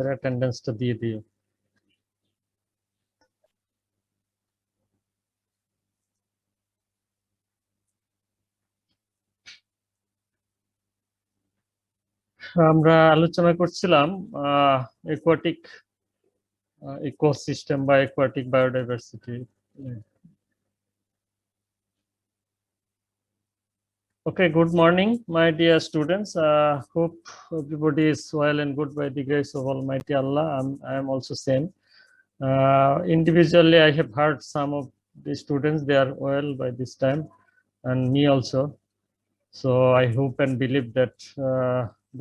তোমাদের অ্যাটেন্ডেন্সটা দিয়ে দিও। আমরা আলোচনা করছিলাম অ্যাকোয়াটিক ইকোসিস্টেম বা aquatic biodiversity. Okay, good morning, my dear students. Hope everybody is well and good by the grace of Almighty Allah. I am also same. Individually, I have heard some of the students, they are well by this time, and me also. So I hope and believe that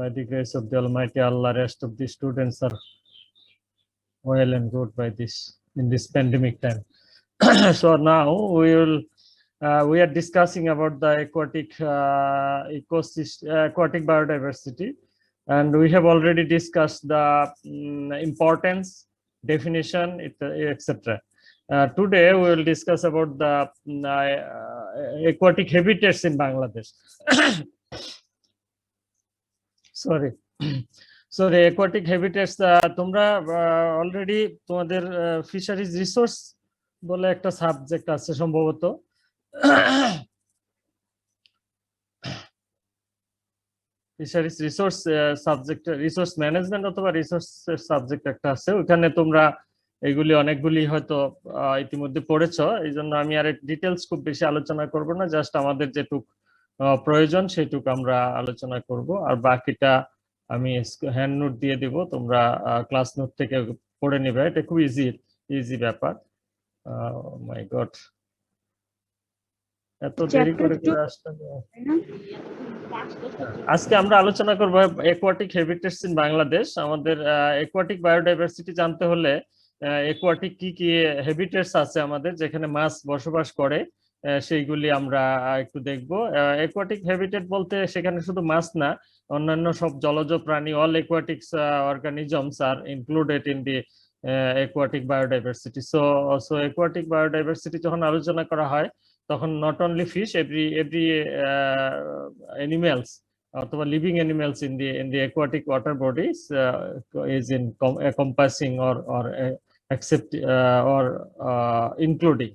by the grace of the Almighty Allah, rest of the students are well and good by this in this pandemic time. So now we are discussing about the aquatic ecosystem, aquatic biodiversity, and we have already discussed the importance, definition, etc. Today we will discuss about the aquatic habitats in Bangladesh. Sorry. So the aquatic habitats, তোমরা already তোমাদের fisheries resource বলে একটা subject আছে সম্ভবত। Fisheries resource subject, resource management অথবা resource subject একটা আছে, ওখানে তোমরা এগুলি অনেকগুলি হয়তো ইতিমধ্যে পড়েছো। এই জন্য আমি আর ডিটেলস খুব বেশি আলোচনা করব না, জাস্ট আমাদের যেটুক প্রয়োজন সেটুক আমরা আলোচনা করব, আর বাকিটা আমি হ্যান্ড নোট দিয়ে দিব, তোমরা ক্লাস নোট থেকে পড়ে নিবে। এটা খুব ইজি ব্যাপার। মাই গড, এত দেরি করে আসতে। আজকে আমরা আলোচনা করব অ্যাকোয়াটিক হ্যাবিটেটস ইন বাংলাদেশ। আমাদের অ্যাকোয়াটিক বায়োডাইভার্সিটি জানতে হলে অ্যাকোয়াটিক কি কি হ্যাবিটেটস আছে আমাদের, যেখানে মাছ বসবাস করে, সেইগুলি আমরা একটু দেখব। অ্যাকোয়াটিক হ্যাবিটেট বলতে সেখানে শুধু মাছ না, অন্যান্য সব জলজ প্রাণী, all aquatics organisms are included in the aquatic biodiversity. So aquatic biodiversity যখন আলোচনা করা হয় তখন not only fish, every animals অথবা living animals in the aquatic water bodies is encompassing or accept or including.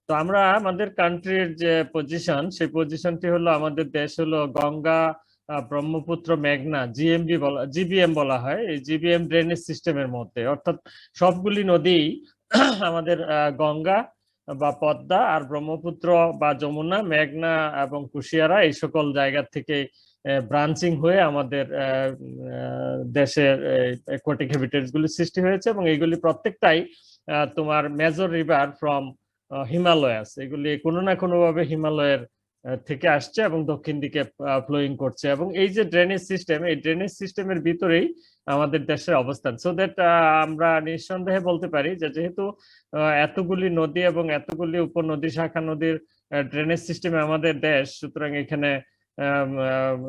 তো আমরা আমাদের কান্ট্রির যে পজিশন, সেই পজিশনটি হলো, আমাদের দেশ হলো গঙ্গা, ব্রহ্মপুত্র, মেঘনা, জিবিএম বলা হয়, এই জিবিএম ড্রেনেজ সিস্টেমের মধ্যে, অর্থাৎ সবগুলি নদী আমাদের গঙ্গা বা পদ্মা আর ব্রহ্মপুত্র বা যমুনা, মেঘনা এবং কুশিয়ারা এই সকল জায়গা থেকে ব্রাঞ্চিং হয়ে আমাদের দেশের অ্যাকোয়াটিক হ্যাবিটেটস গুলি সৃষ্টি হয়েছে, এবং এইগুলি প্রত্যেকটাই তোমার মেজর রিভার ফ্রম হিমালয়াস, এগুলি কোনো না কোনো ভাবে হিমালয়ের থেকে আসছে এবং দক্ষিণ দিকে ফ্লোয়িং করছে। এবং এই যে ড্রেনেজ সিস্টেম, এই ড্রেনেজ সিস্টেমের ভিতরেই আমাদের দেশের অবস্থান। সো দ্যাট আমরা নিঃসন্দেহে বলতে পারি যে যেহেতু এতগুলি নদী এবং এতগুলি উপনদী, শাখা নদীর ড্রেনেজ সিস্টেমে আমাদের দেশ, সুতরাং এখানে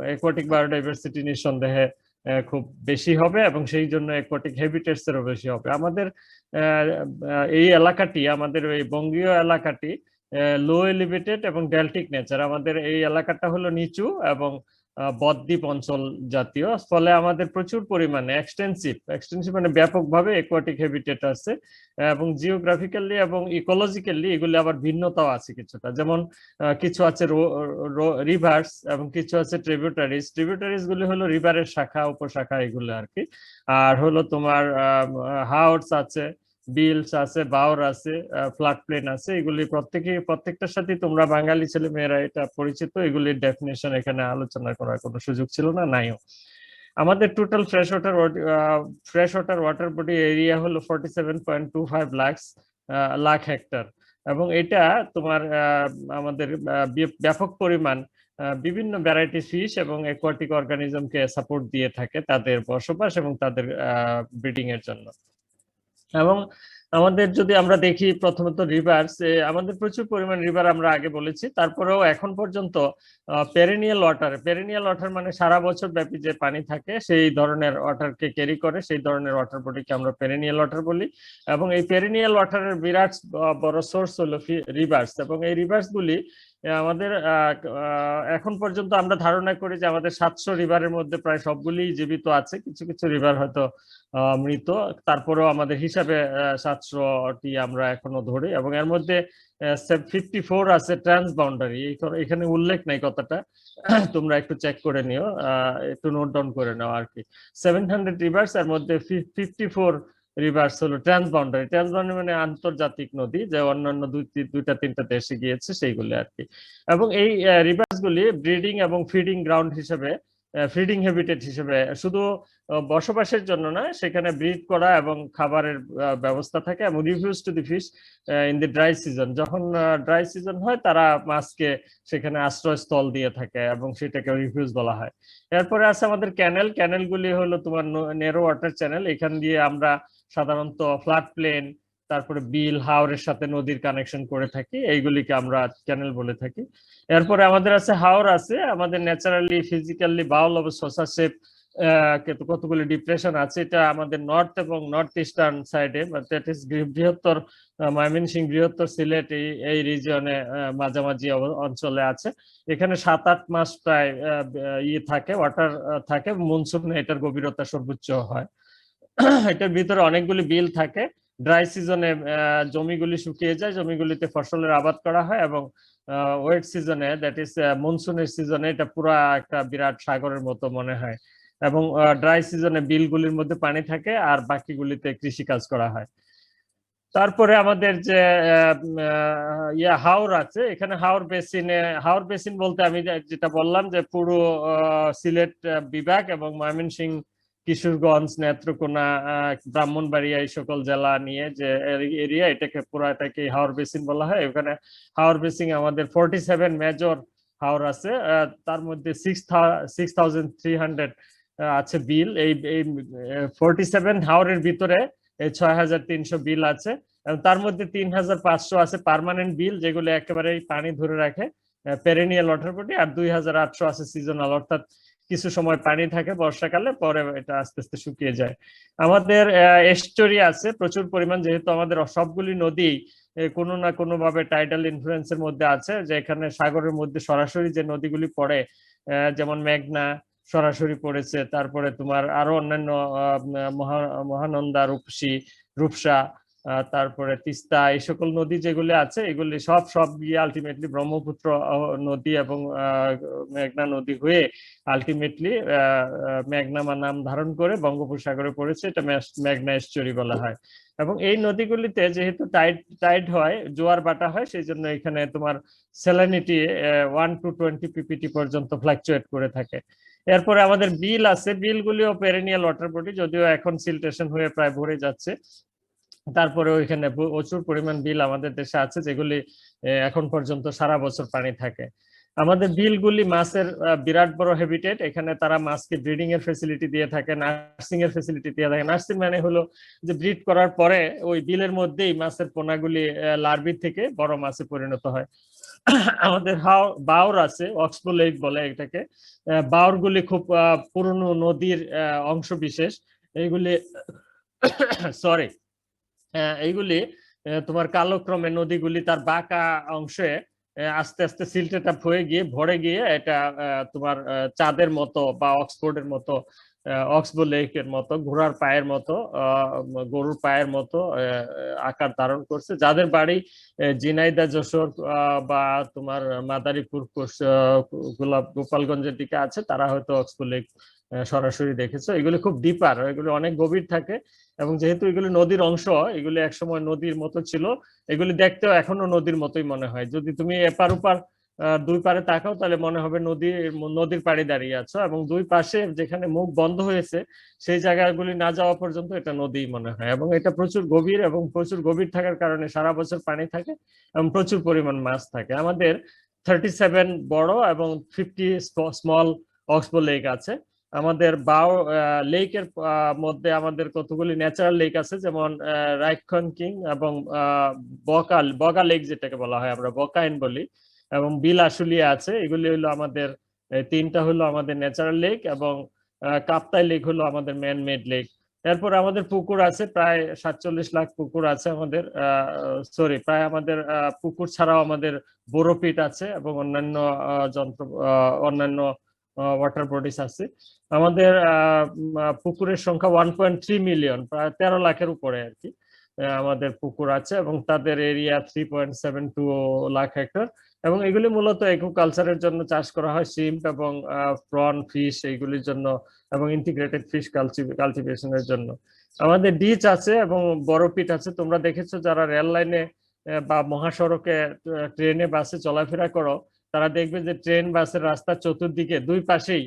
অ্যাকোয়াটিক বায়োডাইভার্সিটি নিঃসন্দেহে খুব বেশি হবে, এবং সেই জন্য অ্যাকোয়াটিক হ্যাবিটেটস এরও বেশি হবে। আমাদের এই এলাকাটি, আমাদের এই বঙ্গীয় এলাকাটি লো এলিভেটেড এবং ডেল্টিক নেচার। আমাদের এই এলাকাটা হলো নিচু এবং বদ্বীপ অঞ্চল জাতীয়, ফলে আমাদের প্রচুর পরিমাণে এক্সটেন্সিভ মানে ব্যাপকভাবে অ্যাকোয়াটিক হ্যাবিটেট আছে, এবং জিওগ্রাফিক্যালি এবং ইকোলজিক্যালি এগুলি আবার ভিন্নতাও আছে কিছুটা। যেমন কিছু আছে রিভার্স এবং কিছু আছে ট্রিবিউটারিজ। ট্রিবিউটারিজ গুলি হলো রিভারের শাখা, উপশাখা, এগুলো আর কি। আর হলো তোমার হাওর্স আছে, বিলস আছে, বাওর আছে, ফ্লাড প্লেন আছে, এগুলি প্রত্যেকটার সাথে তোমরা বাঙালি ছেলে মেয়েরা এটা পরিচিত। এগুলির ডেফিনেশন এখানে আলোচনা করার কোনো সুযোগ ছিল না, নাইও। আমাদের total fresh water body area হলো 47.25 লাখ হেক্টর, এবং এটা তোমার আমাদের ব্যাপক পরিমাণ বিভিন্ন ভ্যারাইটি ফিশ এবং অ্যাকোয়াটিক অর্গানিজমকে সাপোর্ট দিয়ে থাকে তাদের বসবাস এবং তাদের ব্রিডিং এর জন্য। এবং আমাদের যদি আমরা দেখি প্রথমত রিভার্স, আমাদের প্রচুর পরিমাণ রিভার আমরা আগে বলেছি, তারপরেও এখন পর্যন্ত পেরেনিয়াল ওয়াটার মানে সারা বছর ব্যাপী যে পানি থাকে সেই ধরনের ওয়াটারকে ক্যারি করে, সেই ধরনের ওয়াটার বডিকে আমরা পেরেনিয়াল ওয়াটার বলি। এবং এই পেরেনিয়াল ওয়াটারের বিরাট বড় সোর্স হলো রিভার্স, এবং এই রিভার্স গুলি আমাদের এখন পর্যন্ত আমরা ধারণা করি যে আমাদের 700 রিভারের মধ্যে প্রায় সবগুলি জীবিত আছে, কিছু কিছু রিভার হয়তো মৃত, তারপরেও আমাদের হিসাবে 700টি আমরা এখনো ধরি, এবং এর মধ্যে 54 আছে ট্রান্সবাউন্ডারি, এখানে উল্লেখ নাই কথাটা, তোমরা একটু চেক করে নিও, একটু নোট ডাউন করে নাও আর কি। 700 রিভার্স, এর মধ্যে 54 রিভার্স হলো ট্রান্সবাউন্ডারি। ট্রান্সবাউন্ডারি মানে আন্তর্জাতিক নদী, যে অন্যান্য দুইটা তিনটা দেশে গিয়েছে সেইগুলি আর কি। এবং এই রিভার্স গুলি ব্রিডিং এবং ফিডিং গ্রাউন্ড হিসেবে, ফিডিং হ্যাবিটেট হিসেবে, শুধু বসবাসের জন্য না, সেখানে ব্রিড করা এবং খাবারের ব্যবস্থা থাকে, এবং refuse to the fish in the dry season. যখন ড্রাই সিজন হয় তারা মাছকে সেখানে আশ্রয়স্থল দিয়ে থাকে, এবং সেটাকে রিফিউজ বলা হয়। এরপরে আছে আমাদের ক্যানেল। ক্যানেলগুলি হলো তোমার নেরো ওয়াটার চ্যানেল, এখান দিয়ে আমরা সাধারণত ফ্লাড প্লেন, তারপরে বিল, হাওরের সাথে নদীর কানেকশন করে থাকি, এইগুলিকে আমরা চ্যানেল বলে থাকি। এরপরে আমাদের আছে হাওর, আছে আমাদের naturally physically bowl of Sosa shape, কতগুলি ডিপ্রেশন আছে, এটা আমাদের নর্থ এবং নর্থ ইস্টার্ন সাইডে, বৃহত্তর ময়মনসিংহ, বৃহত্তর সিলেট, এই রিজিয়নে মাঝামাঝি অঞ্চলে আছে। এখানে 7-8 মাস প্রায় ইয়ে থাকে, ওয়াটার থাকে, মনসুনে এটার গভীরতা সর্বোচ্চ হয়। এটার ভিতরে অনেকগুলি বিল থাকে। ড্রাই সিজনে জমিগুলি শুকিয়ে যায়, জমিগুলিতে ফসলের আবাদ করা হয়, এবং ওয়েট সিজনে, দ্যাট ইজ মনসুনের সিজনে, এটা পুরা একটা বিরাট সাগরের মতো মনে হয়। এবং ড্রাই সিজনে বিলগুলির মধ্যে পানি থাকে, আর বাকিগুলিতে কৃষি কাজ করা হয়। তারপরে আমাদের যে হাওর আছে, এখানে হাওর বেসিন বলতে আমি যেটা বললাম, যে পুরো সিলেট বিভাগ এবং ময়মনসিংহ, কিশোরগঞ্জ, নেত্রকোনা, ব্রাহ্মণবাড়িয়া, এই সকল জেলা নিয়ে যে এরিয়া, এটাকে পুরাটাকে হাওর বেসিন বলা হয়। এখানে হাওর বেসিন আমাদের 47 মেজর হাওর আছে, তার মধ্যে 6,300 আছে বিল। এই 47 হাওরের ভিতরে 6,300 বিল আছে, এবং তার মধ্যে 3,500 আছে পার্মানেন্ট বিল, যেগুলো একেবারে পানি ধরে রাখে, পেরেনিয়াল ওয়াটার বডি। আর 2,800 আছে সিজনাল, অর্থাৎ কিছু সময় পানি থাকে বর্ষাকালে, পরে এটা আস্তে আস্তে শুকিয়ে যায়। আমাদের এস্টুরি আছে প্রচুর পরিমাণ, যেহেতু আমাদের সবগুলি নদী কোনো না কোনো ভাবে টাইডাল ইনফ্লুয়েন্সের মধ্যে আছে, যে এখানে সাগরের মধ্যে সরাসরি যে নদীগুলি পড়ে, যেমন মেঘনা সরাসরি পড়েছে, তারপরে তোমার আরো অন্যান্য মহানন্দা, রূপসা, তারপরে তিস্তা, এই সকল নদী যেগুলি আছে, এগুলি সব গিয়ে আলটিমেটলি ব্রহ্মপুত্র নদী এবং মেঘনা নদী হয়ে আলটিমেটলি মেঘনা নাম ধারণ করে বঙ্গোপসাগরে পড়েছে, এটা মেঘনা এস্টুরি বলা হয়। এবং এই নদীগুলিতে যেহেতু টাইড হয়, জোয়ার বাটা হয়, সেই জন্য এখানে তোমার স্যালিনিটি 1 to 20 ppt পর্যন্ত ফ্লাকচুয়েট করে থাকে। এরপরে আমাদের বিল আছে, বিলগুলিও পেরেনিয়াল ওয়াটার বডি, যদিও এখন সিলটেশন হয়ে প্রায় ভরে যাচ্ছে। তারপরে ওইখানে প্রচুর পরিমাণ বিল আমাদের দেশে আছে, যেগুলি এখন পর্যন্ত সারা বছর পানি থাকে। আমাদের বিলগুলি মাছের বিরাট বড় হ্যাবিটেট, এখানে তারা মাছকে ব্রিডিং এর ফেসিলিটি দিয়ে থাকে, নার্সিং এর ফেসিলিটি দিয়ে থাকে। নার্সিং মানে হলো যে ব্রিড করার পরে ওই বিলের মধ্যেই মাছের পোনাগুলি লার্ভি থেকে বড় মাছে পরিণত হয়। আমাদের বাউর আছে, অক্সবো লেক বলে এটাকে। বাউরগুলি খুব পুরনো নদীর অংশ বিশেষ, এইগুলি সরি এইগুলি তোমার কালক্রমে নদীগুলি তার বাঁকা অংশে আস্তে আস্তে সিল্টেড আপ হয়ে গিয়ে ভরে গিয়ে এটা তোমার চাঁদের মতো বা অক্সফোর্ডের মতো, অক্সবো লেকের মতো, ঘোড়ার পায়ের মতো, গরুর পায়ের মতো আকার ধারণ করছে। যাদের বাড়ি ঝিনাইদহ, যশোর বা তোমার মাদারীপুর, গোপালগঞ্জের দিকে আছে, তারা হয়তো অক্সবো লেক সরাসরি দেখেছো। এগুলি খুব ডিপার, এগুলি অনেক গভীর থাকে, এবং যেহেতু এগুলি নদীর অংশ, এগুলি একসময় নদীর মতো ছিল, এগুলি দেখতেও এখনো নদীর মতোই মনে হয়। যদি তুমি এপার ওপার দুই পারে তাকাও, তাহলে মনে হবে নদীর পাড়ে দাঁড়িয়ে আছো, এবং দুই পাশে যেখানে মুখ বন্ধ হয়েছে সেই জায়গাগুলি না যাওয়া পর্যন্ত এটা নদী মনে হয়। এবং এটা প্রচুর গভীর, এবং প্রচুর গভীর থাকার কারণে সারা বছর পানি থাকে এবং প্রচুর পরিমাণ মাছ থাকে। আমাদের 37 বড় এবং 50 স্মল অক্সবো লেক আছে। আমাদের লেকের মধ্যে আমাদের কতগুলি ন্যাচারাল লেক আছে, যেমন রাইখন কিং এবং বগা লেক, যেটাকে বলা হয় আমরা বকাইন বলি, এবং বিল আশুলিয়া আছে। এগুলি হলো আমাদের তিনটা হলো আমাদের ন্যাচারাল লেক, এবং কাপ্তাই লেক হলো আমাদের ম্যান মেড লেক। এরপর আমাদের পুকুর আছে প্রায় 47 লাখ পুকুর আছে আমাদের, সরি প্রায় আমাদের পুকুর ছাড়াও আমাদের বোরোপিট আছে এবং অন্যান্য যন্ত্র অন্যান্য ওয়াটার বডিজ আছে। আমাদের পুকুরের সংখ্যা 1.3 মিলিয়ন, প্রায় 13 লাখের উপরে আর কি আমাদের পুকুর আছে, এবং তাদের এরিয়া 3.72 লাখ হেক্টর। এবং এগুলি মূলত একুকালচারের জন্য চাষ করা হয়, শিম্প এবং প্রন ফিশ এইগুলির জন্য, এবং ইন্টিগ্রেটেড ফিশ কালটিভেশনের জন্য। আমাদের ডিচ আছে এবং বড় পিট আছে। তোমরা দেখেছো যারা রেল লাইনে বা মহাসড়কে ট্রেনে বাসে চলাফেরা করো, তারা দেখবে যে ট্রেন বাসের রাস্তার চতুর্দিকে দুই পাশেই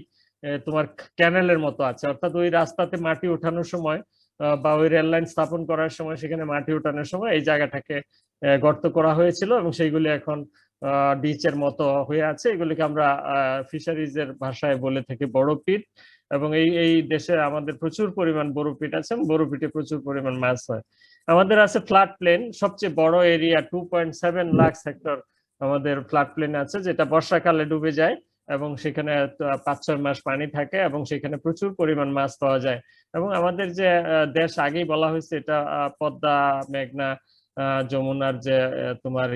তোমার ক্যানেলের মতো আছে, অর্থাৎ ওই রাস্তাতে মাটি ওঠানোর সময় বা ওই রেল লাইন স্থাপন করার সময় সেখানে মাটি ওঠানোর সময় এই জায়গাটাকে গর্ত করা হয়েছিল, এবং সেইগুলি এখন ডিচের মতো হয়ে আছে। এগুলিকে আমরা ফিশারিজ এর ভাষায় বলে থাকি বড় পিট। এবং এই এই দেশে আমাদের প্রচুর পরিমাণ বড় পিট আছে, বড় পিটে প্রচুর পরিমাণ মাছ হয়। আমাদের আছে ফ্ল্যাট প্লেন, সবচেয়ে বড় এরিয়া 2.7 লাখ হেক্টর আমাদের ফ্ল্যাট প্লেন আছে, যেটা বর্ষাকালে ডুবে যায় এবং সেখানে 5-6 মাস পানি থাকে এবং সেখানে প্রচুর পরিমাণ মাছ পাওয়া যায়। এবং আমাদের যে দেশ আগেই বলা হয়েছে, এটা পদ্মা, মেঘনা, যমুনার যে তোমার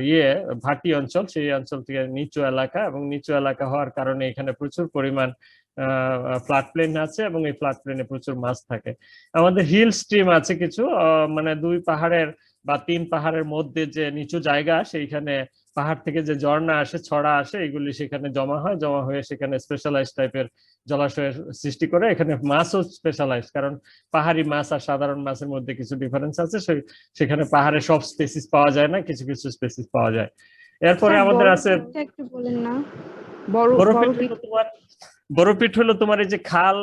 ভাটি অঞ্চল, সেই অঞ্চল থেকে নিচু এলাকা, এবং নিচু এলাকা হওয়ার কারণে এখানে প্রচুর পরিমাণ ফ্ল্যাট প্লেন আছে এবং এই ফ্ল্যাট প্লেনে প্রচুর মাছ থাকে। আমাদের হিল স্ট্রিম আছে কিছু, মানে 2 পাহাড়ের বা 3 পাহাড়ের মধ্যে যে নিচু জায়গা, সেইখানে পাহাড় থেকে যে ঝর্ণা আসে, ছড়া আসে, এগুলি সেখানে জমা হয়, জমা হয়ে সেখানে স্পেশালাইজ টাইপের জলাশয়ের সৃষ্টি করে। এখানে মাছও স্পেশালাইজ, কারণ পাহাড়ি মাছ আর সাধারণ মাছের মধ্যে কিছু ডিফারেন্স আছে, সেখানে পাহাড়ে সব স্পেসিস পাওয়া যায় না, কিছু কিছু স্পেসিস পাওয়া যায়। এরপরে আমাদের আছে একটু বলেন না। বড়পিট হলো তোমার এই যে খাল,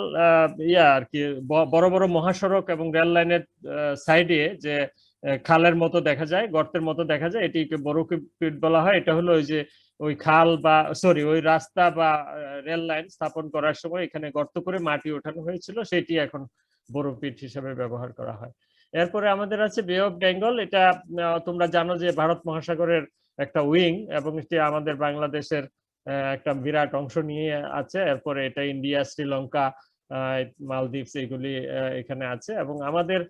আর কি বড় বড় মহাসড়ক এবং রেল লাইনের সাইডে যে খালের মতো দেখা যায়, গর্তের মতো দেখা যায়, এটিকে বড়পিট বলা হয়। এটা হলো ওই যে ওই খাল বা সরি ওই রাস্তা বা রেল লাইন স্থাপন করার সময় এখানে গর্ত করে মাটি ওঠানো হয়েছিল, সেটি এখন বড়পিট হিসেবে ব্যবহার করা হয়। এরপরে আমাদের আছে বে অফ বেঙ্গল। এটা তোমরা জানো যে ভারত মহাসাগরের একটা উইং, এবং এটি আমাদের বাংলাদেশের একটা বিরাট অংশ নিয়ে আছে। এরপরে এটা ইন্ডিয়া, শ্রীলঙ্কা, মালদ্বীপ এগুলি এখানে আছে। এবং আমাদের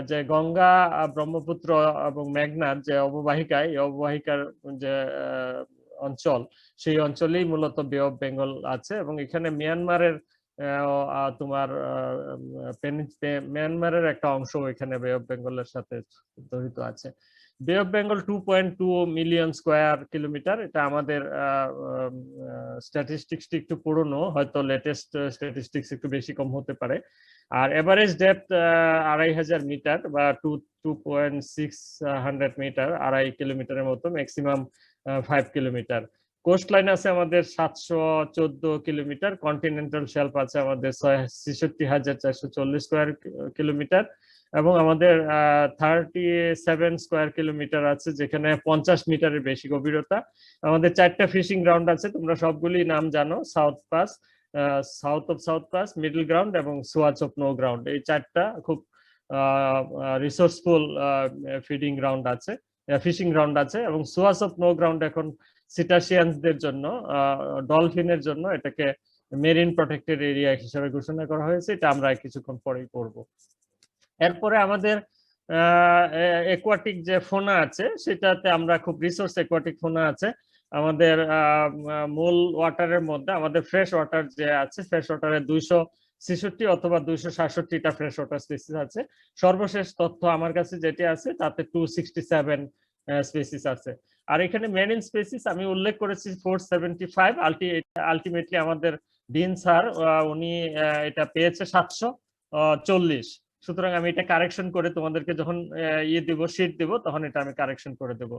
যে গঙ্গা, ব্রহ্মপুত্র এবং মেঘনার যে অববাহিকা, এই অববাহিকার যে অঞ্চল, সেই অঞ্চলেই মূলত বে অফ বেঙ্গল আছে। এবং এখানে মিয়ানমারের তোমার মিয়ানমারের একটা অংশ এখানে বে অফ বেঙ্গলের সাথে জড়িত আছে। বে of Bengal 2.2 million square kilometre. এটা আমাদের স্ট্যাটিস্টিক্স একটু পুরনো, হয়তো লেটেস্ট স্ট্যাটিস্টিক্স একটু বেশি কম হতে পারে। আর এভারেজ ডেপথ 2500 মিটার বা 2.6 মিটার, 2.5 কিলোমিটারের মতো, ম্যাক্সিমাম 5 কিলোমিটার। কোস্ট লাইন আছে আমাদের 714 কিলোমিটার। কন্টিনেন্টাল শেলফ আছে আমাদের 66,440 স্কোয়ার কিলোমিটার। এবং আমাদের 37 স্কোয়ার কিলোমিটার আছে, যেখানে 50 মিটারের বেশি গভীরতা। আমাদের 4টা ফিশিং গ্রাউন্ড আছে, তোমরা সবগুলি নাম জানো, south pass, south of south pass, middle ground এবং সোয়াচ অফ নো গ্রাউন্ড। এই 4টা খুব রিসোর্সফুল ফিডিং গ্রাউন্ড আছে, ফিশিং গ্রাউন্ড আছে। এবং সোয়াচ অফ নো গ্রাউন্ড এখন সিটাসিয়ানসদের জন্য, ডলফিনের জন্য এটাকে মেরিন প্রটেক্টেড এরিয়া হিসেবে ঘোষণা করা হয়েছে। এটা আমরা কিছুক্ষণ পরেই পড়বো। এরপরে আমাদের অ্যাকোয়াটিক যে ফোনা আছে, সেটাতে আমরা খুব রিসোর্স অ্যাকোয়াটিক ফোনা আছে আমাদের মূল ওয়াটারের মধ্যে। আমাদের ফ্রেশ ওয়াটার যে আছে, ফ্রেশ ওয়াটারে 266 অথবা 267টা ফ্রেশ ওয়াটার স্পিসিস আছে। সর্বশেষ তথ্য আমার কাছে যেটি আছে তাতে 267 স্পিসিস আছে। আর এখানে মেরিন স্পিসিস আমি উল্লেখ করেছি 475। আলটিমেটলি আমাদের ডিন স্যার উনি এটা পেয়েছে 740। সুতরাং আমি এটা কারেকশন করে তোমাদেরকে যখন দিব, শীট দিব, তখন এটা আমি কারেকশন করে দেব।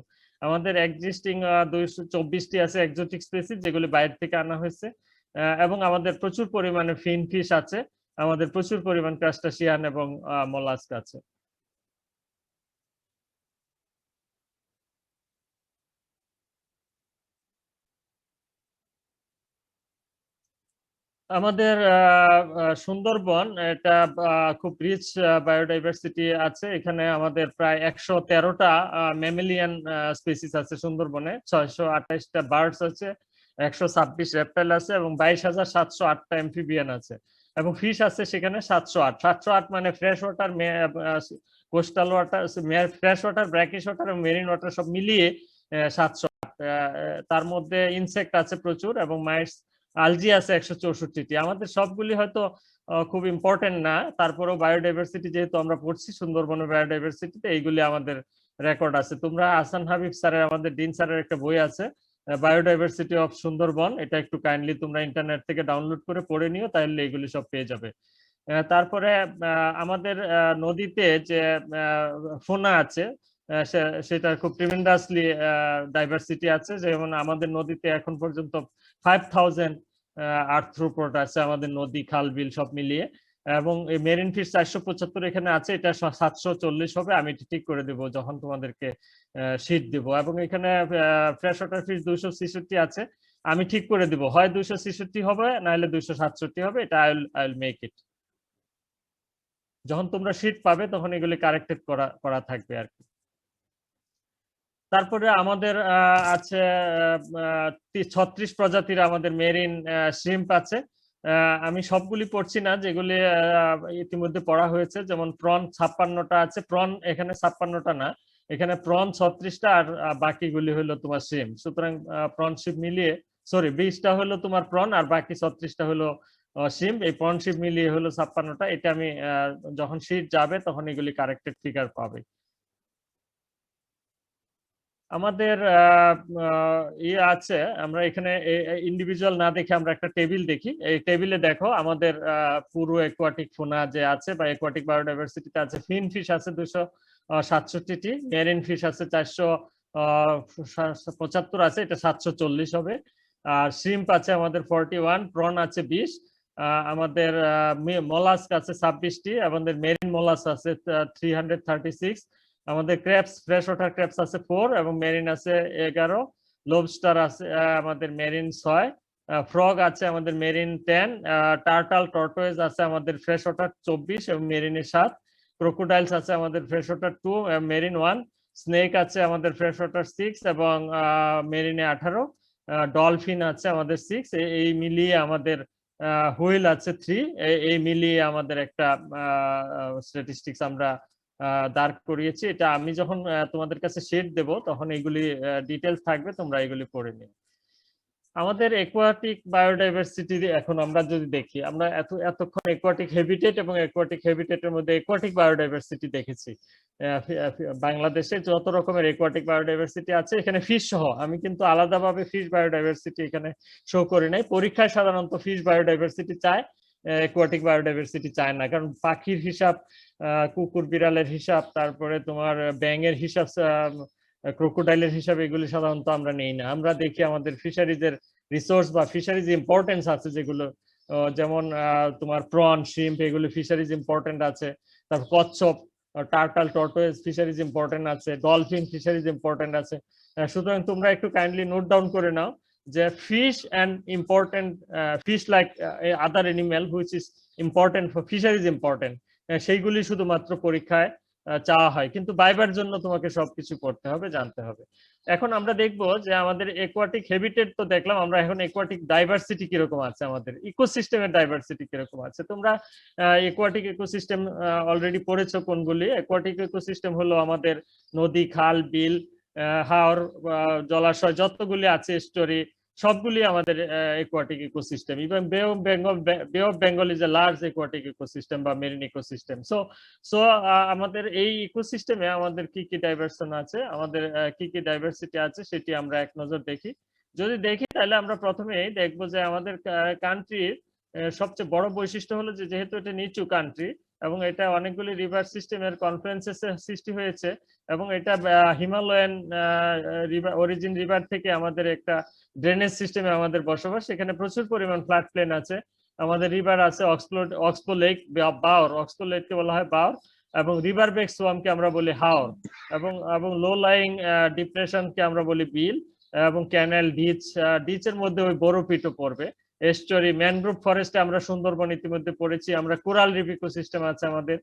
আমাদের এক্সিস্টিং 224টি আছে এক্সোটিক স্পিসিস, যেগুলি বাইরে থেকে আনা হয়েছে। এবং আমাদের প্রচুর পরিমাণে ফিন ফিশ আছে, আমাদের প্রচুর পরিমাণ ক্রাস্টাসিয়ান এবং মলাস্ক আছে। আমাদের সুন্দরবন, এটা খুব রিচ বায়োডাইভার্সিটি আছে। এখানে আমাদের প্রায় 113টা ম্যামেলিয়ান স্পিসিস আছে সুন্দরবনে, 628টা বার্ডস আছে, 126 রেপটাইল আছে এবং 22,708টা অ্যাম্ফিবিয়ান আছে। এবং ফিশ আছে সেখানে 708 মানে fresh water, coastal water, fresh water, brackish water এবং মেরিন ওয়াটার সব মিলিয়ে 708। তার মধ্যে ইনসেক্ট আছে প্রচুর এবং মাইটস, আলজি আছে 164টি। আমাদের সবগুলি হয়তো খুব ইম্পর্টেন্ট না, তারপরেও বায়োডাইভার্সিটি যেহেতু আমরা পড়ছি সুন্দরবনের বায়োডাইভার্সিটিতে, এইগুলি আমাদের রেকর্ড আছে। তোমরা আহসান হাবিব স্যারের, আমাদের ডিন স্যারের একটা বই আছে বায়োডাইভার্সিটি অফ সুন্দরবন, এটা একটু কাইন্ডলি তোমরা ইন্টারনেট থেকে ডাউনলোড করে পড়ে নিও, তাহলে এগুলি সব পেয়ে যাবে। তারপরে আমাদের নদীতে যে ফোনা আছে সেটা খুব ট্রিমেন্ডাসলি ডাইভার্সিটি আছে। যেমন আমাদের নদীতে এখন পর্যন্ত 5000 আর্থ্রোপোড আছে আমাদের নদী, খাল, বিল সব মিলিয়ে। এবং এই মেরিন ফিশ 475 এখানে আছে, এটা 740 হবে, আমি ঠিক করে দেব যখন তোমাদেরকে শীট দেব। এবং এখানে ফ্রেশ ওয়াটার ফিশ 266 আছে, আমি ঠিক করে দিব, হয় 266 হবে নাহলে 267 হবে, এটা আই উইল মেক ইট। যখন তোমরা শীট পাবে তখন এগুলি কারেক্টেড করা থাকবে আর কি। তারপরে আমাদের আছে 36 প্রজাতির আমাদের মেরিন শ্রিম্প আছে। আমি সবগুলি পড়ছি না, যেগুলি ইতিমধ্যে পড়া হয়েছে। যেমন প্রন 56টা আছে, প্রন এখানে 56টা না, এখানে প্রন 36টা আর বাকিগুলি হলো তোমার শ্রিম্প। সুতরাং প্রন শিপ মিলিয়ে, সরি 20টা হলো তোমার প্রন আর বাকি 36টা হলো শ্রিম্প। এই প্রন শিপ মিলিয়ে হলো 56টা। এটা আমি যখন শীট যাবে তখন এগুলি কারেক্টেড ফিগার পাবে। আমাদের ইয়ে আছে, আমরা এখানে ইন্ডিভিজুয়াল না দেখে আমরা একটা টেবিল দেখি। এই টেবিলে দেখো আমাদের পুরো অ্যাকোয়াটিক ফোনা যে আছে বা অ্যাকোয়াটিক বায়োডাইভার্সিটিতে আছে, ফিন ফিশ আছে 267টি, মেরিন ফিশ আছে 475 আছে, এটা 740 হবে। আর শ্রিম্প আছে আমাদের 41, প্রন আছে 20, আমাদের মলাস্ক আছে 26টি, আমাদের মেরিন মলাস্ক আছে 336, আমাদের ক্র্যাপস, ফ্রেশ ওয়াটার ক্র্যাপস আছে 4 এবং মেরিন আছে 11, লোবস্টার আছে আমাদের মেরিন 6, ফ্রগ আছে আমাদের মেরিন 10, টার্টাল টর্টোয়েজ আছে আমাদের ফ্রেশ ওয়াটার 24 এবং মেরিনে 7, ক্রোকোডাইলস আছে আমাদের ফ্রেশ ওয়াটার 2 মেরিন 1, স্নেক আছে আমাদের ফ্রেশ ওয়াটার 6 এবং মেরিনে 18, ডলফিন আছে আমাদের 6, এই মিলিয়ে আমাদের হুইল আছে 3, এই মিলিয়ে আমাদের একটা স্ট্যাটিস্টিক্স আমরা দাঁড় করিয়েছি। এটা আমি যখন তোমাদের কাছে শেড দেব তখন এগুলি ডিটেলস থাকবে, তোমরা এগুলি পড়ে নিও। আমাদের অ্যাকোয়াটিক বায়োডাইভার্সিটি এখন আমরা যদি দেখি, আমরা এতক্ষণ অ্যাকোয়াটিক হ্যাবিটেট এবং অ্যাকোয়াটিক হ্যাবিটেটের মধ্যে অ্যাকোয়াটিক বায়োডাইভার্সিটি দেখেছি। বাংলাদেশে যত রকমের অ্যাকোয়াটিক বায়োডাইভার্সিটি আছে এখানে ফিশ সহ, আমি কিন্তু আলাদাভাবে ফিশ বায়োডাইভার্সিটি এখানে শো করি নাই। পরীক্ষায় সাধারণত ফিশ বায়োডাইভার্সিটি চায়, অ্যাকোয়াটিক বায়োডাইভার্সিটি চায় না, কারণ পাখির হিসাব, কুকুর বিড়ালের হিসাব, তারপরে তোমার ব্যাঙের হিসাব, ক্রোকোডাইলের হিসাবে এগুলি সাধারণত আমরা নেই না। আমরা দেখি আমাদের ফিশারিজের রিসোর্স বা ফিশারিজ ইম্পর্টেন্স আছে যেগুলো, যেমন তোমার প্রন, শ্রিম্প, এগুলো ফিশারিজ ইম্পর্টেন্ট আছে। তারপর কচ্ছপ, টার্টাল, টর্টোয়েজ ফিশারিজ ইম্পর্টেন্ট আছে, ডলফিন ফিশারিজ ইম্পর্টেন্ট আছে। সুতরাং তোমরা একটু কাইন্ডলি নোট ডাউন করে নাও যে fish and important fish like other animal which is important for fisheries important, সেইগুলি শুধুমাত্র পরীক্ষায় চাওয়া হয়, কিন্তু বাইবার জন্য তোমাকে সবকিছু করতে হবে, জানতে হবে। এখন আমরা দেখবো যে আমাদের অ্যাকোয়াটিক হ্যাবিটেট তো দেখলাম, আমরা এখন অ্যাকোয়াটিক ডাইভার্সিটি কিরকম আছে, আমাদের ইকোসিস্টেমের ডাইভার্সিটি কিরকম আছে। তোমরা অ্যাকোয়াটিক ইকোসিস্টেম অলরেডি পড়েছো কোনগুলি। অ্যাকোয়াটিক ইকোসিস্টেম হলো আমাদের নদী, খাল, বিল, হাওর, জলাশয় যতগুলি আছে, স্টোরি, সবগুলি আমাদের অ্যাকোয়াটিক ইকোসিস্টেম। ইভেন বে of Bengal is a large aquatic ecosystem বা মেরিন ইকোসিস্টেম। সো আমাদের এই ইকোসিস্টেমে আমাদের কি কি ডাইভার্সন আছে, আমাদের কি কি ডাইভার্সিটি আছে, সেটি আমরা এক নজর দেখি। যদি দেখি তাহলে আমরা প্রথমেই দেখবো যে আমাদের কান্ট্রির সবচেয়ে বড় বৈশিষ্ট্য হলো যে যেহেতু এটা নিচু কান্ট্রি এবং এটা অনেকগুলি রিভার সিস্টেমের কনফ্লুয়েন্সের সৃষ্টি হয়েছে এবং এটা হিমালয়ান অরিজিন রিভার থেকে আমাদের একটা ড্রেনেজ সিস্টেমে আমাদের বসবাস, সেখানে প্রচুর পরিমাণ ফ্ল্যাট প্লেন আছে। আমাদের রিভার আছে অক্সবো লেক, বাওর, অক্সবো লেককে বলা হয় বাওর, এবং রিভার বেক সোয়ামকে আমরা বলি হাওর, এবং লো লাইং ডিপ্রেশনকে আমরা বলি বিল, এবং ক্যানেল, ডিচের মধ্যে ওই বড়পিটও পড়বে। এস্টুয়ারি, ম্যানগ্রোভ ফরেস্টে আমরা সুন্দরবন ইতিমধ্যে পড়েছি, আমরা কোরাল রিফ ইকোসিস্টেম আছে, আমাদের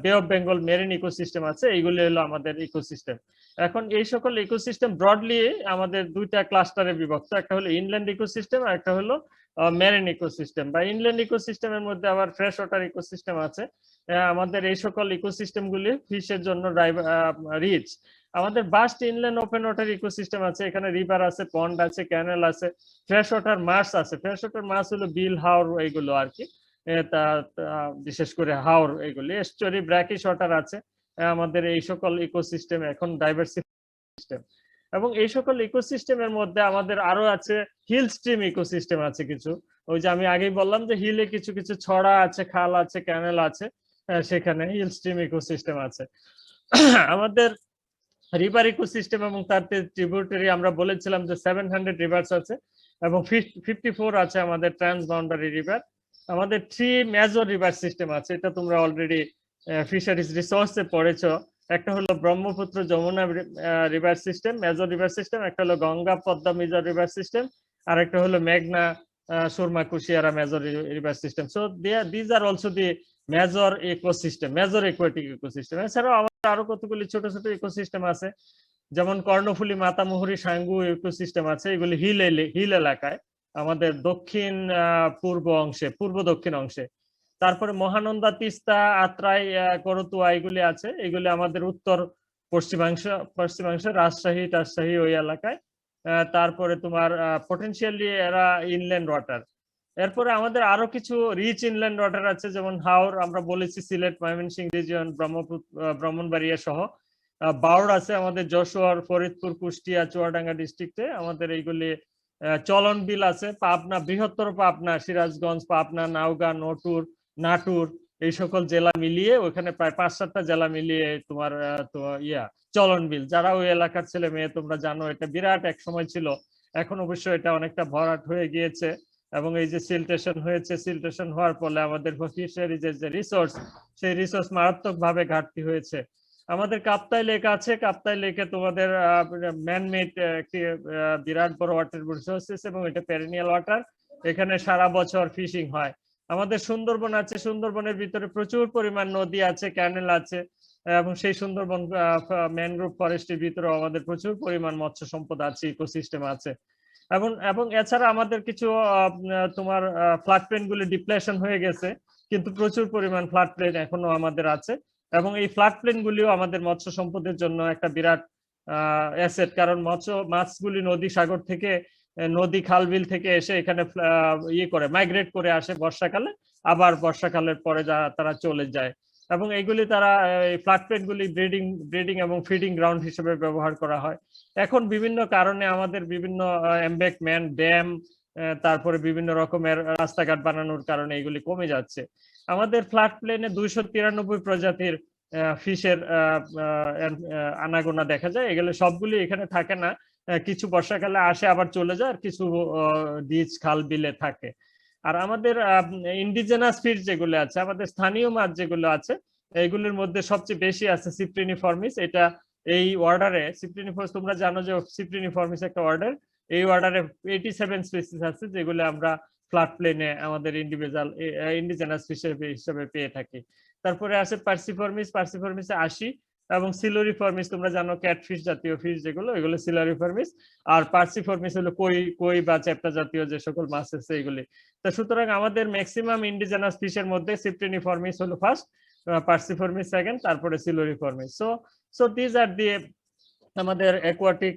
বে অফ বেঙ্গল মেরিন ইকোসিস্টেম আছে, এইগুলি হলো আমাদের ইকোসিস্টেম। এখন এই সকল ইকোসিস্টেম ব্রডলি আমাদের দুইটা ক্লাস্টারে বিভক্ত, একটা হলো ইনল্যান্ড ইকোসিস্টেম আর একটা হলো মেরিন ইকোসিস্টেম বা ইনল্যান্ড ইকোসিস্টেমের মধ্যে আবার ফ্রেশ ওয়াটার ইকোসিস্টেম আছে। আমাদের এই সকল ইকোসিস্টেম গুলি ফিশের জন্য রিচ। আমাদের vast inland open water ecosystem আছে, এখানে রিভার আছে, পন্ড আছে, ক্যানেল আছে, ফ্রেশ ওয়াটার মাছ আছে। ফ্রেশ ওয়াটার মাছ হলো বিল, হাওর এইগুলো আর কি, বিশেষ করে হাওর এগুলি। এস্টুয়ারি, ব্র্যাকিশ ওয়াটার আছে। আমাদের এই সকল ইকোসিস্টেম এখন ডাইভার্সিফাইড। এবং এই সকল ইকোসিস্টেমের মধ্যে আমাদের আরো আছে হিল স্ট্রিম ইকোসিস্টেম আছে কিছু। ওই যে আমি আগেই বললাম যে হিলে কিছু কিছু ছড়া আছে, খাল আছে, ক্যানেল আছে, সেখানে হিল স্ট্রিম ইকোসিস্টেম আছে। আমাদের রিভার ইকোসিস্টেম এবং তার ট্রিবিউটারি আমরা বলেছিলাম যে 700 রিভার্স আছে এবং 54 আছে আমাদের ট্রান্স বাউন্ডারি রিভার। আমাদের 3 মেজর রিভার সিস্টেম আছে, এটা তোমরা অলরেডি ফিশারিজ রিসোর্সে পড়েছো। একটা হলো Brahmaputra Jamuna river system, major river system. একটা হলো Ganga Padma major river system, আর একটা হলো মেঘনা Surma Kushiyara major river system. So these are also the major ecosystem, major aquatic ecosystem. এছাড়াও আমাদের আরো কতগুলি ছোট ছোট ইকোসিস্টেম আছে, যেমন কর্ণফুলী, মাতামুহুরী, সাঙ্গু ইকোসিস্টেম আছে। এগুলি হিল এলাকায় আমাদের দক্ষিণ পূর্ব অংশে, পূর্ব দক্ষিণ অংশে। তারপরে মহানন্দা, তিস্তা, আত্রাই, করতুয়া এগুলি আছে। এগুলি আমাদের উত্তর পশ্চিমাংশে রাজশাহী ওই এলাকায়। তারপরে তোমার পটেনশিয়ালি এরা ইনল্যান্ড ওয়াটার। এরপরে আমাদের আরো কিছু রিচ ইনল্যান্ড ওয়াটার আছে, যেমন হাওর আমরা বলেছি সিলেট, ময়মনসিংহ রিজিয়ন, ব্রাহ্মণবাড়িয়া সহ। বাউড় আছে আমাদের যশোর, ফরিদপুর, কুষ্টিয়া, চুয়াডাঙ্গা ডিস্ট্রিক্টে আমাদের এইগুলি। চলন বিল আছে পাবনা, বৃহত্তর পাবনা, সিরাজগঞ্জ, পাবনা, নাওগাঁ, নাটোর এই সকল জেলা মিলিয়ে, ওখানে প্রায় 5-7টা জেলা মিলিয়ে তোমার চলন বিল। যারা ওই এলাকার ছেলে মেয়ে তোমরা জানো, এটা বিরাট এক সময় ছিল, এখন অবশ্য এটা অনেকটা ভরাট হয়ে গিয়েছে। এবং এই যে সিলটেশন হয়েছে, সিলটেশন হওয়ার ফলে আমাদের ফিশারিজের যে রিসোর্স, সেই রিসোর্স মারাত্মক ভাবে ঘাটতি হয়েছে। আমাদের কাপ্তাই লেক আছে, কাপ্তাই লেকে তোমাদের ম্যানমেড একটি বিরাট বড় ওয়াটার রিসোর্সেস এবং এটা পেরিনিয়াল ওয়াটার, এখানে সারা বছর ফিশিং হয়। আমাদের সুন্দরবন আছে, সুন্দরবনের ভিতরে প্রচুর পরিমাণ নদী আছে, ক্যানেল আছে, এবং সেই সুন্দরবন ম্যানগ্রোভ ফরেস্টের ভিতরে আমাদের প্রচুর পরিমাণ মৎস্য সম্পদ আছে, ইকোসিস্টেম আছে। এবং এছাড়া আমাদের কিছু তোমার ফ্লাড প্লেন গুলি ডিপ্লেশন হয়ে গেছে, কিন্তু প্রচুর পরিমাণ ফ্লাড প্লেন এখনো আমাদের আছে। এবং এই ফ্লাড প্লেন গুলিও আমাদের মৎস্য সম্পদের জন্য একটা বিরাট অ্যাসেট, কারণ মাছগুলি নদী সাগর থেকে, নদী খাল বিল থেকে এসে এখানে মাইগ্রেট করে আসে বর্ষাকালে, আবার বর্ষাকালের পরে তারা চলে যায়। এবং এইগুলি তারা এই ফ্লাড প্লেন গুলি ব্রিডিং এবং ফিডিং গ্রাউন্ড হিসেবে ব্যবহার করা হয়। এখন বিভিন্ন কারণে আমাদের বিভিন্ন এমবেকমেন্ট, ড্যাম, তারপরে বিভিন্ন রকমের রাস্তাঘাট বানানোর কারণে এগুলি কমে যাচ্ছে। আমাদের ফ্লাড প্লেনে 293 প্রজাতির ফিশের আনাগোনা দেখা যায়। এগুলো সবগুলি এখানে থাকে না, কিছু বর্ষাকালে আসে আবার চলে যায়, আর কিছু ডিচ খাল বিলে থাকে। আর আমাদের ইন্ডিজেনাস ফিশ যেগুলো আছে, আমাদের স্থানীয় মাছ যেগুলো আছে, এইগুলোর মধ্যে সবচেয়ে বেশি আছে সিপ্রিনিফর্মিস। এটা এই অর্ডারে সিপ্রিনিফর্মিস, তোমরা জানো যে সিপ্রিনিফর্মিস একটা অর্ডার, এই অর্ডারে 87 স্পিসিস আছে, যেগুলো আমরা ফ্লাড প্লেনে আমাদের ইন্ডিজেনাস ফিশ হিসেবে পেয়ে থাকি। তারপরে আছে পার্সিফর্মিস, পার্সিফর্মিসে 80, এবং সিলোরিফর্মিস তোমরা জানো ক্যাটফিশ জাতীয় ফিশ যেগুলো, এগুলো সিলোরিফর্মিস। আর পার্সিফর্মিস হলো কই বা চ্যাপ্টা জাতীয় যে সকল মাছ আছে এগুলি। তো সুতরাং আমাদের ম্যাক্সিমাম ইন্ডিজেনাস ফিশের মধ্যে সিপ্রিনিফর্মিস হলো ফার্স্ট, পার্সিফর্মিস সেকেন্ড, তারপরে সিলোরিফর্মিস। সো দিজ আর দি আমাদের অ্যাকুয়াটিক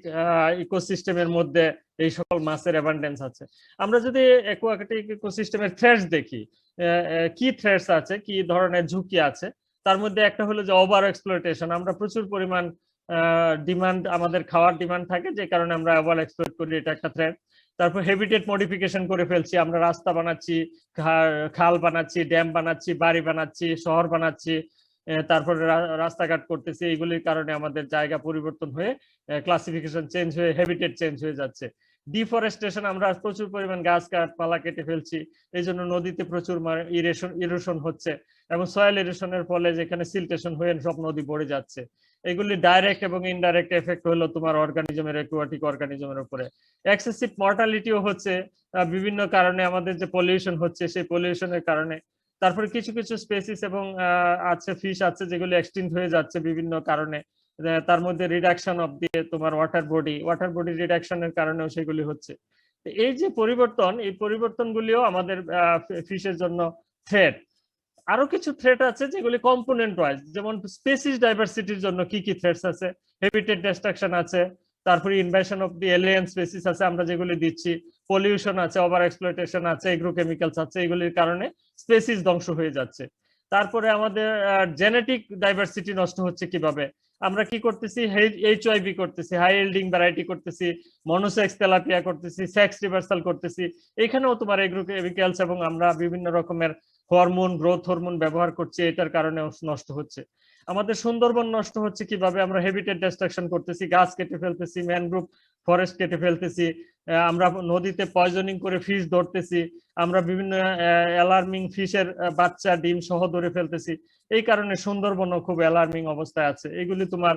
ইকোসিস্টেমের মধ্যে এই সকল মাছের অ্যাবান্ডেন্স আছে। আমরা যদি অ্যাকুয়াটিক ইকোসিস্টেমের থ্রেটস দেখি, কি থ্রেটস আছে, কি ধরনের ঝুঁকি আছে, তার মধ্যে একটা হলো যে ওভার এক্সপ্লয়টেশন। আমরা প্রচুর পরিমাণ ডিমান্ড, আমাদের খাওয়ার ডিমান্ড থাকে, যে কারণে আমরা ওভার এক্সপ্লয়েট করি, এটা একটা থ্রেট। তারপর হেবিটেট মডিফিকেশন করে ফেলছি, আমরা রাস্তা বানাচ্ছি, খাল বানাচ্ছি, ড্যাম বানাচ্ছি, বাড়ি বানাচ্ছি, শহর বানাচ্ছি, তারপরে রাস্তাঘাট করতেছি। এইগুলির কারণে আমাদের জায়গা পরিবর্তন হয়ে ক্লাসিফিকেশন চেঞ্জ হয়ে হ্যাবিটেট চেঞ্জ হয়ে যাচ্ছে। ডিফরেস্টেশন, আমরা প্রচুর পরিমাণ গাছপালা কেটে ফেলছি, এই জন্য নদীতে প্রচুর ইরোশন হচ্ছে, এবং সয়েল ইরোশনের ফলে যেখানে সিলটেশন হয়ে সব নদী ভরে যাচ্ছে। এগুলি ডাইরেক্ট এবং ইনডাইরেক্ট এফেক্ট হলো তোমার অর্গানিজমের, অ্যাকুয়াটিক অর্গানিজমের উপরে। এক্সেসিভ মর্টালিটিও হচ্ছে বিভিন্ন কারণে, আমাদের যে পলিউশন হচ্ছে সেই পলিউশনের কারণে। তারপরে কিছু কিছু স্পেসিস এবং আছে ফিশ আছে যেগুলো এক্সটিংক্ট হয়ে যাচ্ছে বিভিন্ন কারণে। তার মধ্যে রিডাকশন অফ দিয়ে তোমার ওয়াটার বডি রিডাকশনের কারণেও সেগুলি হচ্ছে। এই যে পরিবর্তন, এই পরিবর্তনগুলিও আমাদের ফিশের জন্য থ্রেট। আরো কিছু থ্রেট আছে যেগুলি কম্পোনেন্ট ওয়াইজ, যেমন স্পেসিস ডাইভার্সিটির জন্য কি কি থ্রেটস আছে, হ্যাবিটেট ডিস্ট্রাকশন আছে, তারপরে invasion of the alien species আছে আমরা যেগুলি দিচ্ছি, পলিউশন আছে, ওভার এক্সপ্লয়টেশন আছে, এগ্রোকেমিক্যালস আছে, এগুলির কারণে স্পেসিস ধ্বংস হয়ে যাচ্ছে। তারপরে আমাদের জেনেটিক ডাইভার্সিটি নষ্ট হচ্ছে কিভাবে, আমরা কি করতেছি, HYB করতেছি, হাই ইল্ডিং ভ্যারাইটি করতেছি, মনোসেক্স তেলাপিয়া করতেছি, সেক্স রিভার্সাল করতেছি, এখানেও তোমার এগ্রোকেমিক্যালস এবং আমরা বিভিন্ন রকমের হরমোন, গ্রোথ হরমোন ব্যবহার করছি, এটার কারণে নষ্ট হচ্ছে। আমাদের সুন্দরবন নষ্ট হচ্ছে কিভাবে, আমরা হ্যাবিটেট ডিস্ট্রাকশন করতেছি, গাছ কেটে ফেলতেছি, ম্যানগ্রোভ ফরেস্ট কেটে ফেলতেছি, আমরা নদীতে পয়জনিং করে ফিশ ধরতেছি, আমরা বিভিন্ন অ্যালার্মিং ফিশের বাচ্চা ডিম সহ ধরে ফেলতেছি, এই কারণে সুন্দরবনও খুব অ্যালার্মিং অবস্থায় আছে। এগুলি তোমার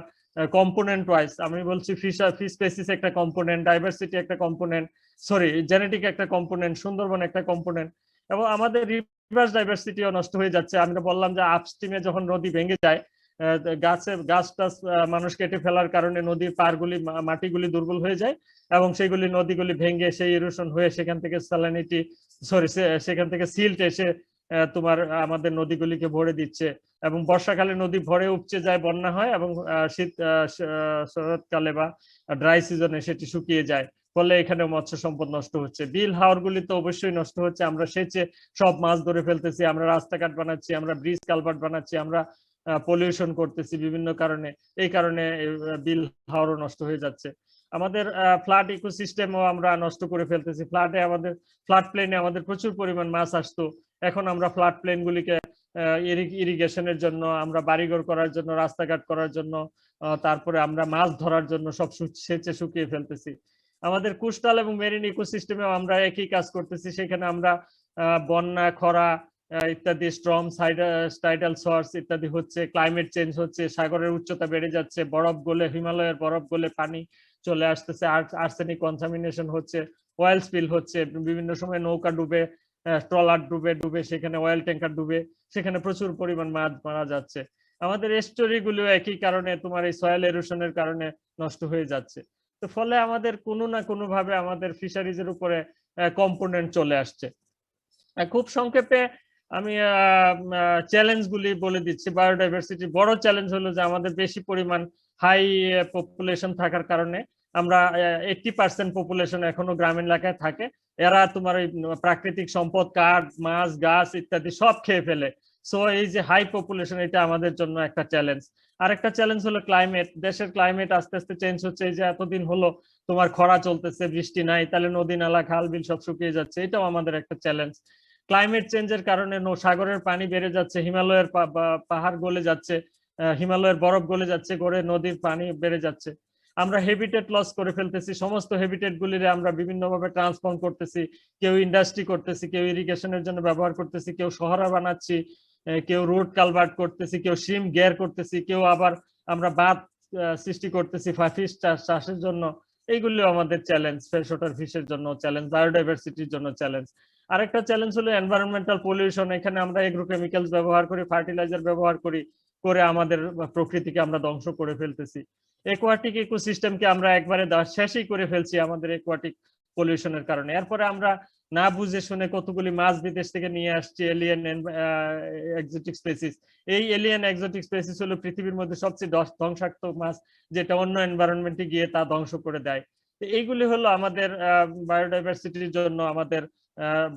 কম্পোনেন্ট ওয়াইজ, আমি বলছি ফিশ স্পেসিস একটা কম্পোনেন্ট, ডাইভার্সিটি একটা কম্পোনেন্ট, সরি জেনেটিক একটা কম্পোনেন্ট, সুন্দরবন একটা কম্পোনেন্ট, এবং আমাদের রিভার্স ডাইভার্সিটিও নষ্ট হয়ে যাচ্ছে। আমরা বললাম যে আপস্ট্রিমে যখন নদী ভেঙে যায়, গাছ টাছ মানুষ কেটে ফেলার কারণে নদীর পাড়গুলি, মাটিগুলি দুর্বল হয়ে যায় এবং সেগুলি নদীগুলি ভেঙে সেই ইরোশন হয়ে সেখান থেকে স্যালিনিটি, সরি সেখান থেকে সিল্ট এসে তোমার আমাদের নদীগুলিকে ভরে দিচ্ছে, এবং বর্ষাকালে নদী ভরে উপচে যায়, বন্যা হয়, এবং শরৎকালে বা ড্রাই সিজনে সেটি শুকিয়ে যায়, ফলে এখানে মৎস্য সম্পদ নষ্ট হচ্ছে। বিল হাওরগুলি তো অবশ্যই নষ্ট হচ্ছে, আমরা সেচে সব মাছ ধরে ফেলতেছি, আমরা রাস্তাঘাট বানাচ্ছি, আমরা ব্রিজ কালভার্ট বানাচ্ছি, আমরা পলিউশন করতেছি বিভিন্ন কারণে, এই কারণে বিল হাওরও নষ্ট হয়ে যাচ্ছে। আমাদের ফ্লাড ইকোসিস্টেমও আমরা নষ্ট করে ফেলতেছি। ফ্লাড প্লেনে আমাদের প্রচুর পরিমাণ মাছ আসতো, এখন আমরা ফ্লাড প্লেন গুলিকে ইরিগেশনের জন্য, আমরা বাড়িঘর করার জন্য, রাস্তাঘাট করার জন্য, তারপরে আমরা মাছ ধরার জন্য সব সেচে শুকিয়ে ফেলতেছি। আমাদের কোস্টাল এবং মেরিন ইকোসিস্টেমেও আমরা একই কাজ করতেছি, সেখানে আমরা বন্যা, খরা ইত্যাদি, স্ট্রম টাইডাল সোর্স ইত্যাদি হচ্ছে, ক্লাইমেট চেঞ্জ হচ্ছে, সাগরের উচ্চতা বেড়ে যাচ্ছে, বরফ গলে, হিমালয়ের বরফ গলে পানি চলে আসতেছে, আর্সেনিক কনটামিনেশন হচ্ছে, অয়েল স্পিল হচ্ছে, বিভিন্ন সময় নৌকা ডুবে, ট্রলার ডুবে, সেখানে অয়েল ট্যাঙ্কার ডুবে, সেখানে প্রচুর পরিমাণ মাছ মারা যাচ্ছে। আমাদের এস্টুয়ারি গুলো একই কারণে, তোমার এই সয়েল এরোশনের কারণে নষ্ট হয়ে যাচ্ছে। তো ফলে আমাদের কোনো না কোনো ভাবে আমাদের ফিশারিজের উপরে কম্পোনেন্ট চলে আসছে। খুব সংক্ষেপে আমি চ্যালেঞ্জ গুলি বলে দিচ্ছি। বায়োডাইভার্সিটি বড় চ্যালেঞ্জ হলো যে আমাদের বেশি পরিমাণ হাই পপুলেশন থাকার কারণে আমরা 80% পপুলেশন এখনো গ্রামীণ এলাকায় থাকে, এরা তোমার ওই প্রাকৃতিক সম্পদ, কাঠ, মাছ, গাছ ইত্যাদি সব খেয়ে ফেলে। সো এই যে হাই পপুলেশন, এটা আমাদের জন্য একটা চ্যালেঞ্জ। আরেকটা চ্যালেঞ্জ হলো ক্লাইমেট, দেশের ক্লাইমেট আস্তে আস্তে চেঞ্জ হচ্ছে। এই যে এতদিন হলো তোমার খরা চলতেছে, বৃষ্টি নাই, তাহলে নদী নালা খাল বিল সব শুকিয়ে যাচ্ছে, এটাও আমাদের একটা চ্যালেঞ্জ। ক্লাইমেট চেঞ্জের কারণে সাগরের পানি বেড়ে যাচ্ছে, হিমালয়ের পাহাড় গলে যাচ্ছে, হিমালয়ের বরফ গলে যাচ্ছে, গড়ে নদীর পানি বেড়ে যাচ্ছে। আমরা হেবিটেট লস করে ফেলতেছি, সমস্ত হেবিটেট গুলিরে আমরা বিভিন্ন ভাবে ট্রান্সফর্ম করতেছি, কেউ ইন্ডাস্ট্রি করতেছি, কেউ ইরিগেশনের জন্য ব্যবহার করতেছি, কেউ শহর বানাচ্ছি, কেউ রোড কালভার্ট করতেছি, কেউ শিম গের করতেছি, কেউ আবার আমরা বাঁধ সৃষ্টি করতেছি ফিশ চাষের জন্য। এইগুলো আমাদের চ্যালেঞ্জ, ফ্রেশ ওয়াটার ফিশের জন্য চ্যালেঞ্জ, বায়োডাইভার্সিটির জন্য চ্যালেঞ্জ। আরেকটা চ্যালেঞ্জ হলো এনভায়রনমেন্টাল পলিউশন, এখানে আমরা এগ্রোকেমিক্যালস ব্যবহার করি, ফার্টিলাইজার ব্যবহার করি, করে আমাদের প্রকৃতিকে আমরা ধ্বংস করে ফেলতেছি। একুয়াটিক ইকোসিস্টেমকে আমরা একবারে শেষই করে ফেলছি আমাদের একুয়াটিক পলিউশনের কারণে। এরপরে আমরা না বুঝে শুনে কতগুলি মাছ বিদেশ থেকে নিয়ে আসছি, এলিয়েন এক্সোটিক স্পেসিস। এই এলিয়েন এক্সোটিক স্পেসিস হলো পৃথিবীর মধ্যে সবচেয়ে ধ্বংসাত্মক মাছ, যেটা অন্য এনভায়রনমেন্টে গিয়ে তা ধ্বংস করে দেয়। এইগুলি হলো আমাদের বায়োডাইভার্সিটির জন্য আমাদের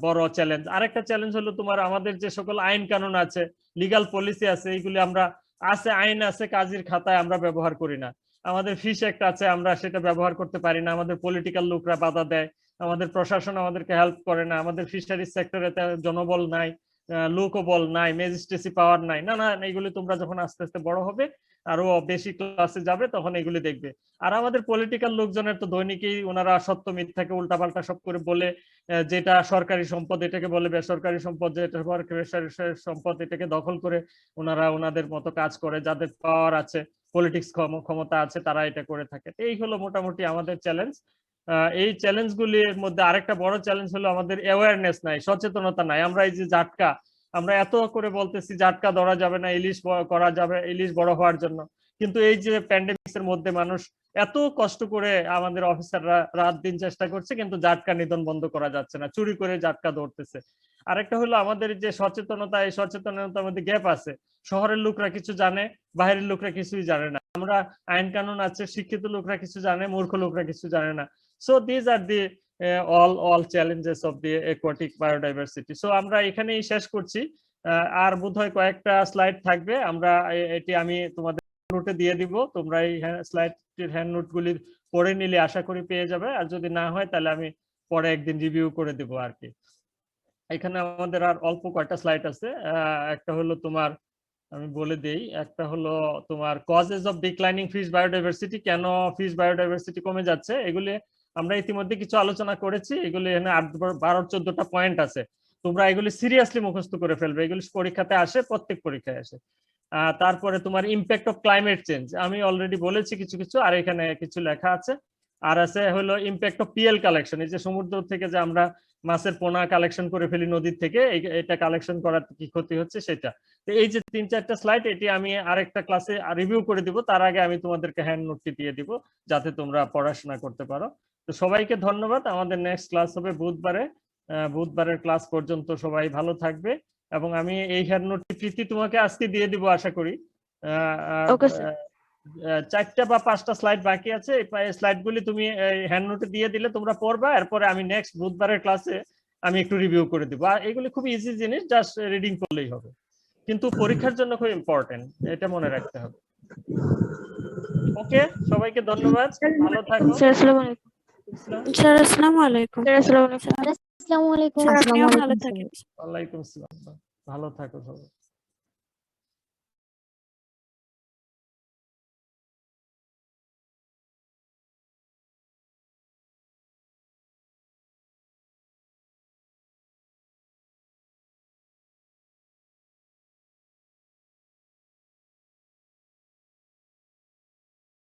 বড় চ্যালেঞ্জ। আরেকটা চ্যালেঞ্জ হলো তোমার আমাদের যে সকল আইন কানুন আছে, লিগাল পলিসি আছে, এইগুলি আমরা আইন আছে, কাজের খাতায় আমরা ব্যবহার করি না। আমাদের ফিশ অ্যাক্ট আছে, আমরা সেটা ব্যবহার করতে পারি না, আমাদের পলিটিক্যাল লোকরা বাধা দেয়, আমাদের প্রশাসন আমাদেরকে হেল্প করে না, আমাদের ফিশারিজ সেক্টরে জনবল নাই, লোকবল নাই, ম্যাজিস্ট্রেসি পাওয়ার নাই। না না, এইগুলি তোমরা যখন আস্তে আস্তে বড় হবে, আরো বেশি ক্লাসে যাবে, তখন এগুলি দেখবে। আর আমাদের পলিটিক্যাল লোকজনের তো দৈনিকই ওনারা সত্য মিথ্যাকে উল্টাপাল্টা সব করে বলে, যেটা সরকারি সম্পদ এটাকে বলে বেসরকারি সম্পদ, যেটা বেসরকারি সম্পদ এটাকে দখল করে ওনারা ওনাদের মতো কাজ করে। যাদের পাওয়ার আছে, পলিটিক্স ক্ষমতা আছে, তারা এটা করে থাকে। এই হলো মোটামুটি আমাদের চ্যালেঞ্জ। এই চ্যালেঞ্জ গুলির মধ্যে আরেকটা বড় চ্যালেঞ্জ হলো আমাদের অ্যাওয়ারনেস নাই, সচেতনতা নাই। আমরা এই যে জাটকা, আমরা এত করে বলতেছি জাটকা ধরা যাবে না, ইলিশ করা যাবে, ইলিশ বড় হওয়ার জন্য, কিন্তু এই যে প্যান্ডেমিক এর মধ্যে মানুষ এত কষ্ট করে আমাদের অফিসাররা রাত দিন চেষ্টা করছে, কিন্তু জাটকা নিধন বন্ধ করা যাচ্ছে না, চুরি করে জাটকা ধরতেছে। আরেকটা হলো আমাদের যে সচেতনতা, এই সচেতনতার মধ্যে গ্যাপ আছে। শহরের লোকরা কিছু জানে, বাইরের লোকরা কিছুই জানে না। আমরা আইন কানুন আছে, শিক্ষিত লোকরা কিছু জানে, মূর্খ লোকরা কিছু জানে না। So these R the all challenges of the aquatic biodiversity. So আমরা এখানেই শেষ করছি। আর বোধহয় কয়েকটা স্লাইড থাকবে, আমরা এটি আমি তোমাদের নোটে দিয়ে দিব, তোমরা এই স্লাইডটির হ্যান্ড নোটগুলি পড়ে নিলে আশা করি পেয়ে যাবে, আর যদি না হয় তাহলে আমি পরে একদিন রিভিউ করে দেব আর কি। এখানে আমাদের আর অল্প কয়েকটা স্লাইড আছে। একটা হলো তোমার, আমি বলে দেই, একটা হলো তোমার causes of declining fish biodiversity, কেন ফিশ বায়োডাইভার্সিটি কমে যাচ্ছে, এগুলি আমরা ইতিমধ্যে কিছু আলোচনা করেছি। এগুলি এখানে 12-14টা পয়েন্ট আছে, তোমরা এগুলি সিরিয়াসলি মুখস্থ করে ফেলবে, এগুলি পরীক্ষাতে আসে, প্রত্যেক পরীক্ষায় আসে। তারপরে তোমার ইম্প্যাক্ট অফ ক্লাইমেট চেঞ্জ, আমি অলরেডি বলেছি কিছু কিছু, আর এখানে কিছু লেখা আছে। আর আছে হলো ইম্প্যাক্ট অফ পিএল কালেকশন, এই যে সমুদ্র থেকে যে আমরা মাছের পোনা কালেকশন করে ফেলি নদীর থেকে, এটা কালেকশন করার কি ক্ষতি হচ্ছে সেটা। তো এই যে 3-4টা স্লাইড, এটি আমি আরেকটা ক্লাসে রিভিউ করে দিব, তার আগে আমি তোমাদেরকে হ্যান্ড নোটটি দিয়ে দিব যাতে তোমরা পড়াশোনা করতে পারো। তো সবাইকে ধন্যবাদ। আমাদের নেক্সট ক্লাস হবে বুধবারে। বুধবারের ক্লাস পর্যন্ত সবাই ভালো থাকবে, এবং আমি এই হ্যান্ড নোটটি প্রীতি তোমাকে আজকে দিয়ে দিব আশা করি। 4টা বা 5টা স্লাইড বাকি আছে, এই স্লাইডগুলি তুমি হ্যান্ড নোটে দিয়ে দিলে তোমরা পড়বা, এরপরে আমি নেক্সট বুধবারের ক্লাসে আমি একটু রিভিউ করে দিব। আর এগুলি খুব ইজি জিনিস, জাস্ট রিডিং করলেই হবে, কিন্তু পরীক্ষার জন্য খুব ইম্পর্টেন্ট, এটা মনে রাখতে হবে। ওকে, সবাইকে ধন্যবাদ, ভালো থাকো। স্যার আসসালামু আলাইকুম। আসসালামু আলাইকুম। স্যার আপনিও ভালো থাকেন। ওয়ালাইকুম আসসালাম, ভালো থাকো সবাই।